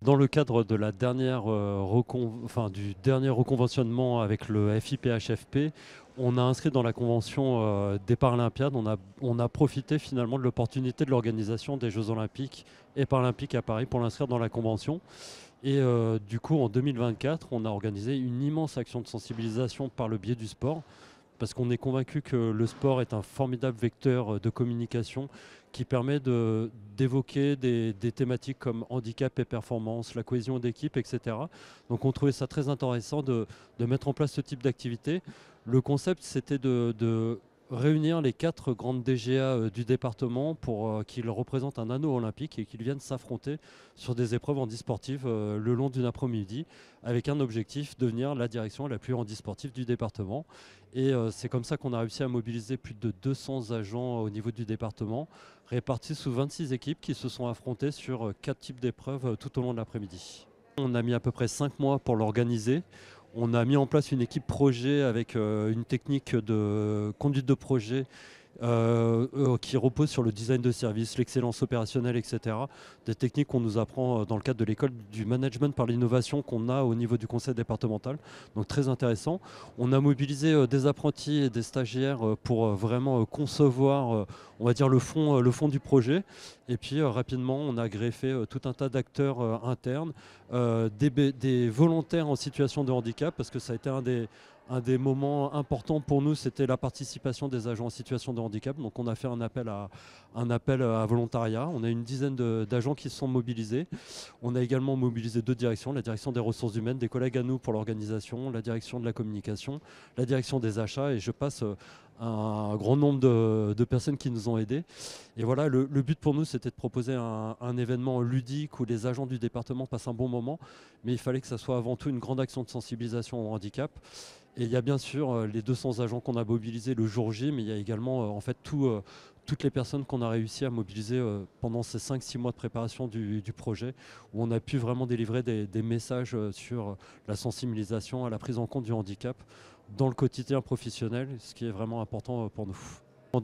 Dans le cadre de la dernière, du dernier reconventionnement avec le FIPHFP, on a inscrit dans la convention des Paralympiades, on a profité finalement de l'opportunité de l'organisation des Jeux Olympiques et Paralympiques à Paris pour l'inscrire dans la convention. Et du coup, en 2024, on a organisé une immense action de sensibilisation par le biais du sport, parce qu'on est convaincu que le sport est un formidable vecteur de communication qui permet d'évoquer des thématiques comme handicap et performance, la cohésion d'équipe, etc. Donc on trouvait ça très intéressant de mettre en place ce type d'activité. Le concept, c'était de réunir les 4 grandes DGA du département pour qu'ils représentent un anneau olympique et qu'ils viennent s'affronter sur des épreuves handisportives le long d'une après-midi, avec un objectif, devenir la direction la plus handisportive du département. Et c'est comme ça qu'on a réussi à mobiliser plus de 200 agents au niveau du département, répartis sous 26 équipes qui se sont affrontées sur 4 types d'épreuves tout au long de l'après-midi. On a mis à peu près 5 mois pour l'organiser. On a mis en place une équipe projet avec une technique de conduite de projet qui repose sur le design de service, l'excellence opérationnelle, etc. Des techniques qu'on nous apprend dans le cadre de l'école du management par l'innovation qu'on a au niveau du conseil départemental. Donc très intéressant. On a mobilisé des apprentis et des stagiaires pour vraiment concevoir, on va dire, le fond du projet. Et puis rapidement, on a greffé tout un tas d'acteurs internes, des volontaires en situation de handicap, parce que ça a été un des moments importants pour nous, c'était la participation des agents en situation de handicap. Donc on a fait un appel à volontariat. On a une dizaine d'agents qui se sont mobilisés. On a également mobilisé 2 directions, la direction des ressources humaines, des collègues à nous pour l'organisation, la direction de la communication, la direction des achats, et je passe un grand nombre de personnes qui nous ont aidés. Et voilà, le but pour nous, c'était de proposer un événement ludique où les agents du département passent un bon moment, mais il fallait que ça soit avant tout une grande action de sensibilisation au handicap. Et il y a bien sûr les 200 agents qu'on a mobilisés le jour J, mais il y a également en fait toutes les personnes qu'on a réussi à mobiliser pendant ces 5-6 mois de préparation du projet, où on a pu vraiment délivrer des messages sur la sensibilisation à la prise en compte du handicap dans le quotidien professionnel, ce qui est vraiment important pour nous.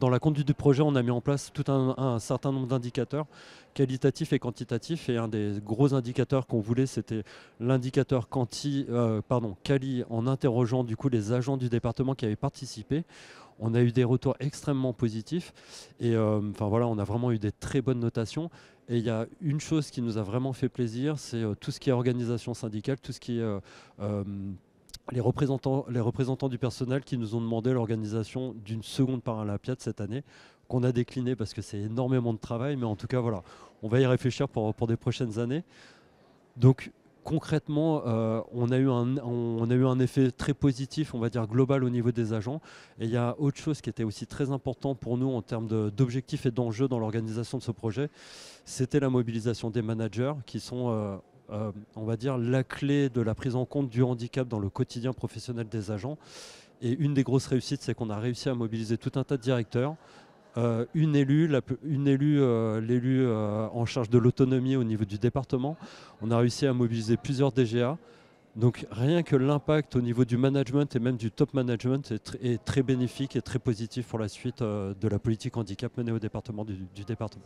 Dans la conduite du projet, on a mis en place tout un certain nombre d'indicateurs qualitatifs et quantitatifs. Et un des gros indicateurs qu'on voulait, c'était l'indicateur quali, en interrogeant du coup les agents du département qui avaient participé. On a eu des retours extrêmement positifs. Et voilà, on a vraiment eu des très bonnes notations. Et il y a une chose qui nous a vraiment fait plaisir, c'est tout ce qui est organisation syndicale, tout ce qui est les représentants du personnel qui nous ont demandé l'organisation d'une seconde Paralympiade cette année, qu'on a décliné parce que c'est énormément de travail, mais en tout cas voilà, on va y réfléchir pour des prochaines années. Donc concrètement, on a eu un effet très positif, on va dire global au niveau des agents. Et il y a autre chose qui était aussi très important pour nous en termes d'objectifs et d'enjeux dans l'organisation de ce projet, c'était la mobilisation des managers qui sont on va dire, la clé de la prise en compte du handicap dans le quotidien professionnel des agents. Et une des grosses réussites, c'est qu'on a réussi à mobiliser tout un tas de directeurs, une élue, l'élu en charge de l'autonomie au niveau du département. On a réussi à mobiliser plusieurs DGA. Donc rien que l'impact au niveau du management et même du top management est très bénéfique et très positif pour la suite de la politique handicap menée au département du département.